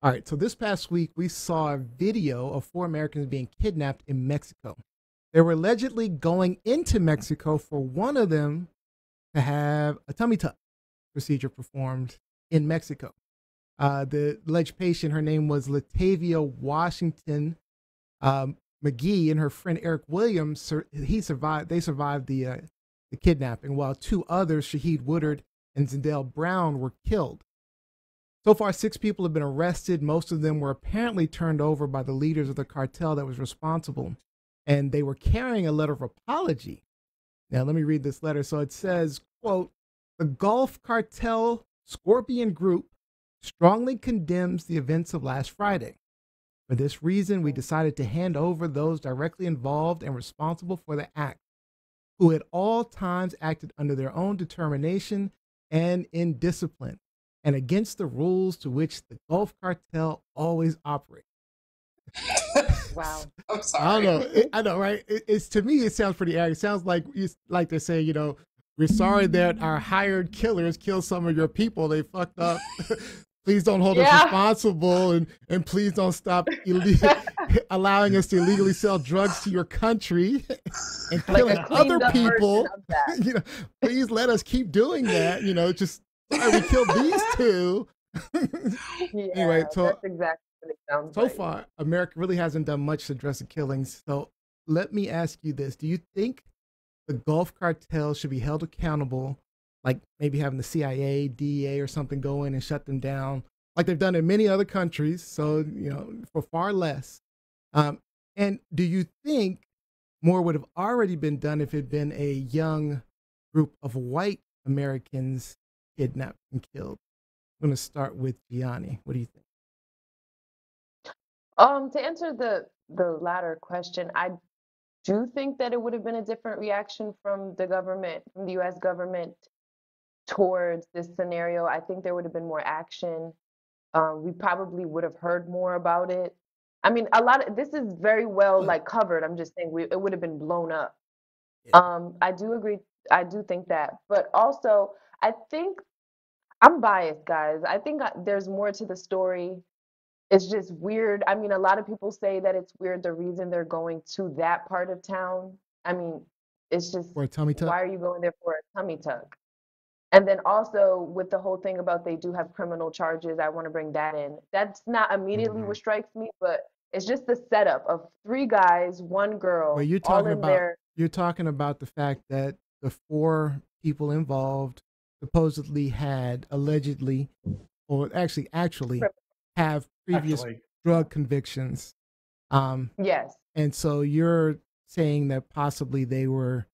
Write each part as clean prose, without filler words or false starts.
All right, so this past week we saw a video of 4 Americans being kidnapped in Mexico. They were allegedly going into Mexico for one of them to have a tummy tuck procedure performed in Mexico. The alleged patient, her name was Latavia Washington McGee, and her friend Eric Williams. He survived. They survived the kidnapping, while two others, Shaheed Woodard and Zindell Brown, were killed. So far, 6 people have been arrested. Most of them were apparently turned over by the leaders of the cartel that was responsible, and they were carrying a letter of apology. Now, let me read this letter. So it says, quote, "The Gulf Cartel Scorpion Group strongly condemns the events of last Friday. For this reason, we decided to hand over those directly involved and responsible for the act, who at all times acted under their own determination and in discipline, and against the rules to which the Gulf Cartel always operates." Wow. I'm sorry. I don't know. I know, right? It's to me, it sounds pretty arrogant. It sounds like they're saying, we're sorry that our hired killers killed some of your people. They fucked up. Please don't hold us responsible, and please don't stop allowing us to illegally sell drugs to your country and killing other people. Please let us keep doing that. Just sorry, we killed these two. Anyway, so that's exactly what it sounds so like. far, America really hasn't done much to address the killings. So let me ask you this. Do you think the Gulf Cartel should be held accountable, like maybe having the CIA, DEA, or something go in and shut them down, like they've done in many other countries, so, for far less? And do you think more would have already been done if it had been a young group of white Americans kidnapped and killed? I'm going to start with Gianni. What do you think? To answer the latter question, I do think that it would have been a different reaction from the government, from the U.S. government, towards this scenario. I think there would have been more action. We probably would have heard more about it. I mean, a lot of this is very well covered. I'm just saying it would have been blown up. I do agree. I do think that, but also I think I'm biased, guys. I think there's more to the story. It's just weird. I mean, a lot of people say that it's weird the reason they're going to that part of town. I mean, it's just, For a tummy tuck? why are you going there for a tummy tuck? And then also with the whole thing about they do have criminal charges, I want to bring that in. That's not immediately what strikes me, but it's just the setup of 3 guys, 1 girl, Well, you're all talking in about there. you're talking about the fact that the 4 people involved supposedly had allegedly, or actually have previous drug convictions. Yes. And so you're saying that possibly they were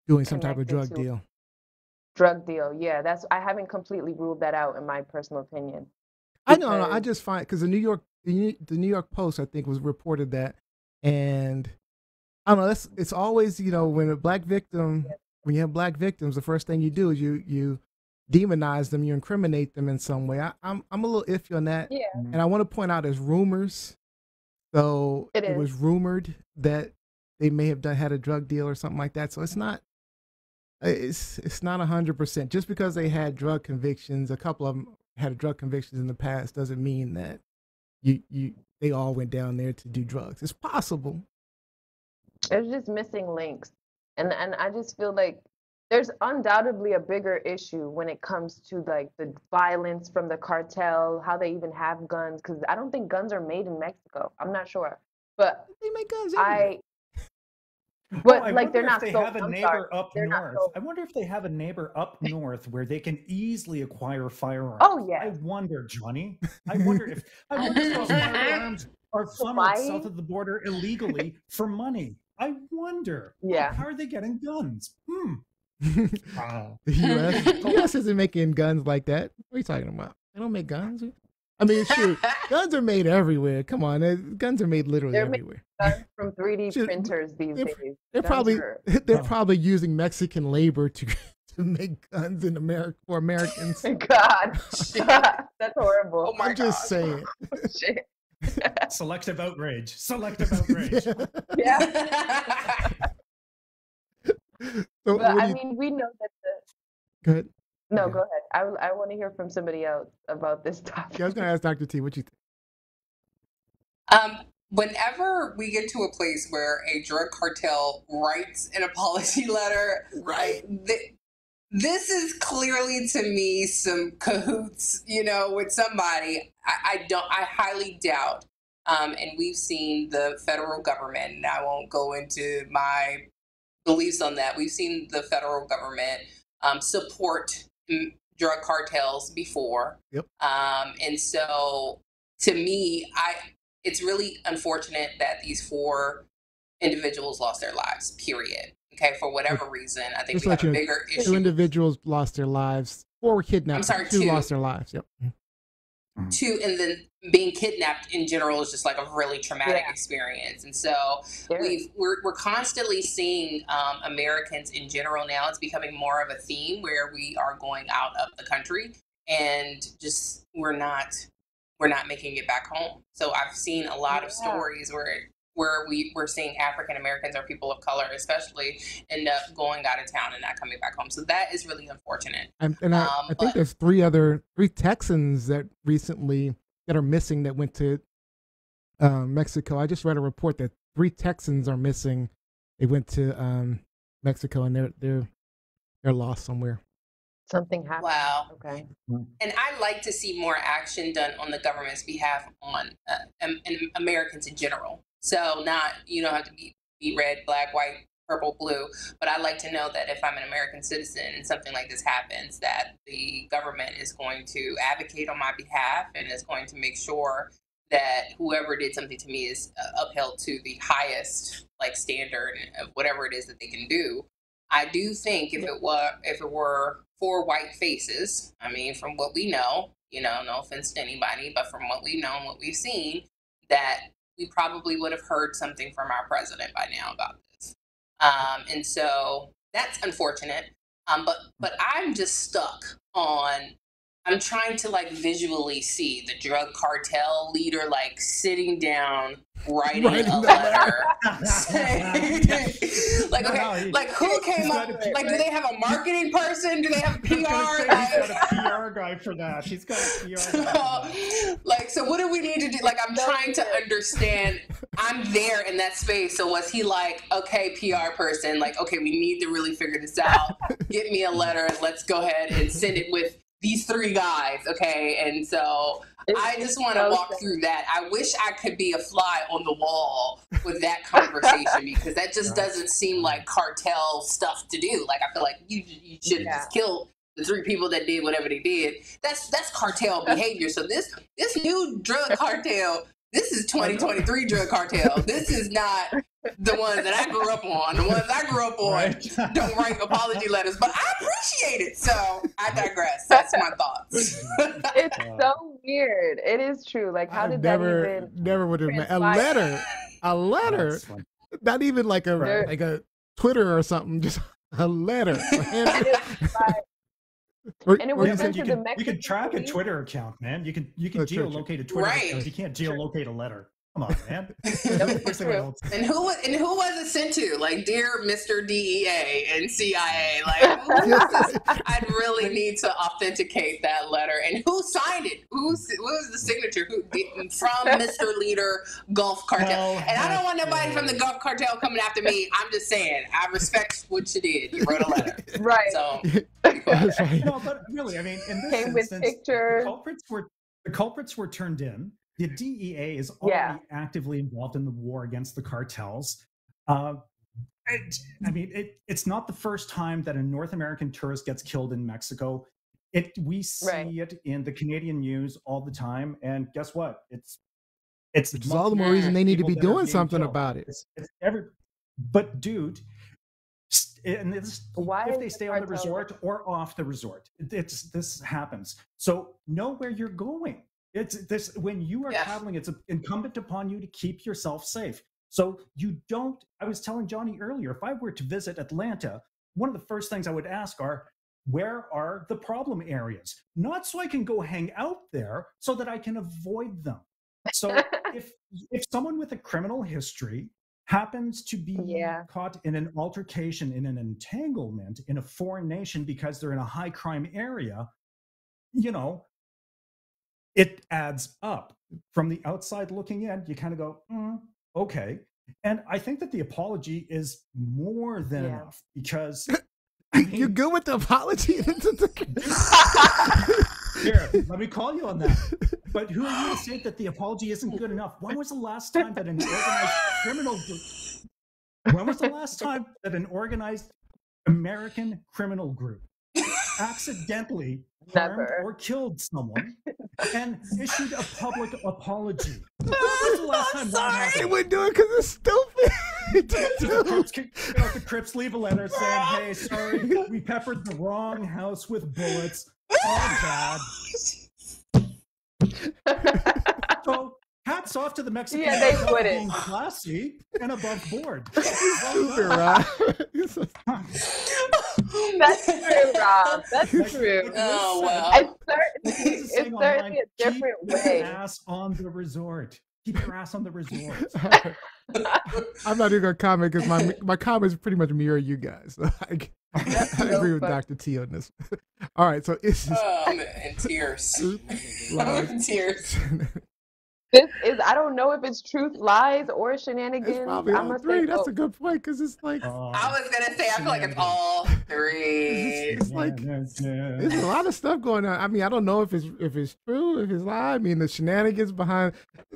doing some type of drug deal. Drug deal, yeah. I haven't completely ruled that out in my personal opinion. I know. I just find, because the New York Post, I think, was reported that, and I don't know. It's always, when when you have black victims, the first thing you do is you demonize them, you incriminate them in some way. I'm a little iffy on that. Yeah. And I want to point out as rumors. So it was rumored that they may have had a drug deal or something like that. So it's not 100%. Just because they had drug convictions, a couple of them had drug convictions in the past, doesn't mean that they all went down there to do drugs. It's possible. It's just missing links. And I just feel like there's undoubtedly a bigger issue when it comes to like the violence from the cartel, how they even have guns, because I don't think guns are made in Mexico. I'm not sure, but they make guns. But like they're not. They have a neighbor up north. I wonder if they have a neighbor up north where they can easily acquire firearms. Oh yeah. I wonder, Johnny. I wonder if those firearms are funneled south of the border illegally for money. I wonder. Yeah. How are they getting guns? The U.S. isn't making guns like that. What are you talking about? They don't make guns. I mean, shoot, guns are made everywhere. Come on, guns are made literally everywhere. Guns from 3D printers these days. They're probably using Mexican labor to make guns in America for Americans. God, that's horrible. Oh my I'm just saying. Shit. Selective outrage. Selective outrage. Yeah. So, but I mean, we know that Go ahead. No, Okay. go ahead. I want to hear from somebody else about this topic. Yeah, I was gonna ask Dr. T, what you think? Whenever we get to a place where a drug cartel writes an apology letter, Right. this is clearly to me some cahoots, with somebody. I highly doubt. And we've seen the federal government, and I won't go into my beliefs on that. We've seen the federal government support drug cartels before. Yep. And so to me, it's really unfortunate that these 4 individuals lost their lives, period. Okay, for whatever reason. I think Just we let have a you know, bigger 2 issue. individuals lost their lives. 4 were kidnapped. I'm sorry, 2 2. lost their lives. Yep. 2, and then being kidnapped in general is just like a really traumatic experience. And so we're constantly seeing Americans in general now. It's becoming more of a theme where we are going out of the country and just we're not making it back home. So I've seen a lot of stories where we're seeing African Americans or people of color especially end up going out of town and not coming back home. So that is really unfortunate. I think there's 3 Texans that recently that are missing that went to Mexico. I just read a report that 3 Texans are missing. They went to Mexico and they're lost somewhere. Something happened. Wow. Okay. And I like to see more action done on the government's behalf on and Americans in general. So you don't have to be red, black, white, purple, blue, but I like to know that if I'm an American citizen and something like this happens, that the government is going to advocate on my behalf and is going to make sure that whoever did something to me is upheld to the highest standard of whatever it is that they can do. I do think if it were 4 white faces, I mean, from what we know, no offense to anybody, but from what we know and what we've seen, that we probably would have heard something from our president by now about this. And so that's unfortunate. But I'm just stuck on, I'm trying to visually see the drug cartel leader sitting down writing a letter. Who came up? Do they have a marketing person? Do they have a PR guy? He's got a PR guy for that. He's got a PR guy. So what do we need to do? I'm trying to understand. I'm there in that space. So was he okay, PR person, okay, we need to really figure this out. Get me a letter and let's go ahead and send it with these 3 guys, okay? And so I just want to walk through that. I wish I could be a fly on the wall with that conversation because that just doesn't seem like cartel stuff to do. I feel like you should have just killed the 3 people that did whatever they did. That's cartel behavior. So this new drug cartel, this is 2023 drug cartel. This is not the ones that I grew up on. The ones I grew up on don't write apology letters, but I appreciate it. So I digress. That's my thoughts. It's so weird. It is true. How did that even never would have met a letter? A letter, not even like a Twitter or something. Just a letter. And it was sent to the Mexican you can track police. a Twitter account, man. You can geolocate a Twitter account. You can't geolocate a letter. Come on, man. And who was it sent to? Dear Mr. DEA and CIA. I'd really need to authenticate that letter. And who signed it? What was the signature? From Mr. Leader Gulf Cartel. And I don't want nobody from the Gulf Cartel coming after me. I'm just saying, I respect what you did. You wrote a letter. Right. So, but really, I mean, in this instance, pictures. The culprits were turned in. The DEA is already actively involved in the war against the cartels. It's not the first time that a North American tourist gets killed in Mexico. We see it in the Canadian news all the time. And guess what? It's all the more reason they need to be doing something about it. But dude, if they stay on the resort or off the resort, this happens. So know where you're going. When you are traveling, it's incumbent upon you to keep yourself safe. So I was telling Johnny earlier, if I were to visit Atlanta, one of the first things I would ask are, where are the problem areas? Not so I can go hang out there, so that I can avoid them. So if someone with a criminal history happens to be caught in an altercation, in an entanglement in a foreign nation because they're in a high crime area, you know, it adds up. From the outside looking in, you kind of go, okay. And I think that the apology is more than enough, because I mean, you're good with the apology. Here, let me call you on that. But who are you to say that the apology isn't good enough? When was the last time that an organized criminal group? When was the last time that an organized American criminal group accidentally harmed or killed someone and issued a public apology? When was the last time that happened? They would do it because it's stupid. The Crips leave a letter saying, "Hey, sorry, we peppered the wrong house with bullets. All bad." So hats off to the Mexican Cartel for being classy and above board. Stupid, Rob. That's true, Rob. That's true. Oh, well. It's certainly a different way. Keep your ass on the resort. Keep your ass on the resort. I'm not even going to comment because my comments pretty much mirror you guys. So I agree with Dr. T on this. All right, so it's just... I'm in tears. I'm in tears. This is, I don't know if it's truth, lies, or shenanigans. It's probably all three. That's a good point, because it's like... I was going to say, I feel like it's all three. It's like, there's a lot of stuff going on. I mean, I don't know if it's true, if it's lie. I mean, the shenanigans behind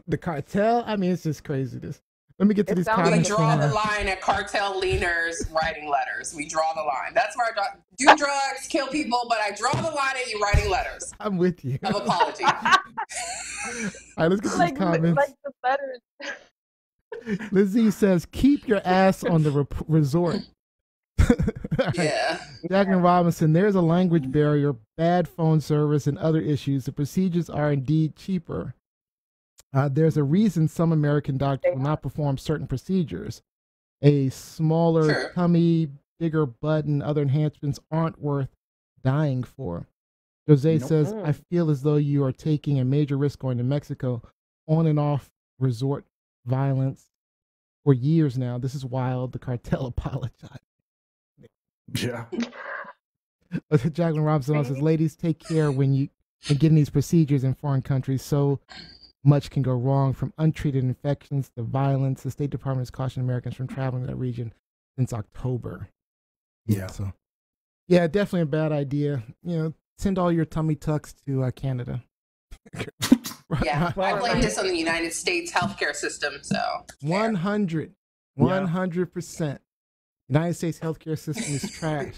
the cartel. I mean, it's just craziness. Let me get to these comments. We draw the line at cartel leaners writing letters. We draw the line. That's where I do drugs, kill people, but I draw the line at you writing letters. I'm with you. Of apology. All right, let's get to these comments. Like the letters. Lizzie says, keep your ass on the resort. Yeah. Jacqueline Robinson, there's a language barrier, bad phone service, and other issues. The procedures are indeed cheaper. There's a reason some American doctors will not perform certain procedures. A smaller tummy, bigger butt, and other enhancements aren't worth dying for. Jose says, I feel as though you are taking a major risk going to Mexico. On and off resort violence for years now. This is wild. The cartel apologized. Yeah. Jacqueline Robinson says, ladies, take care when getting these procedures in foreign countries. So much can go wrong, from untreated infections to violence. The State Department has cautioned Americans from traveling to that region since October. Yeah. So, yeah, definitely a bad idea. You know, send all your tummy tucks to Canada. Yeah, I blame this on the United States healthcare system. So 100%. United States healthcare system is trash.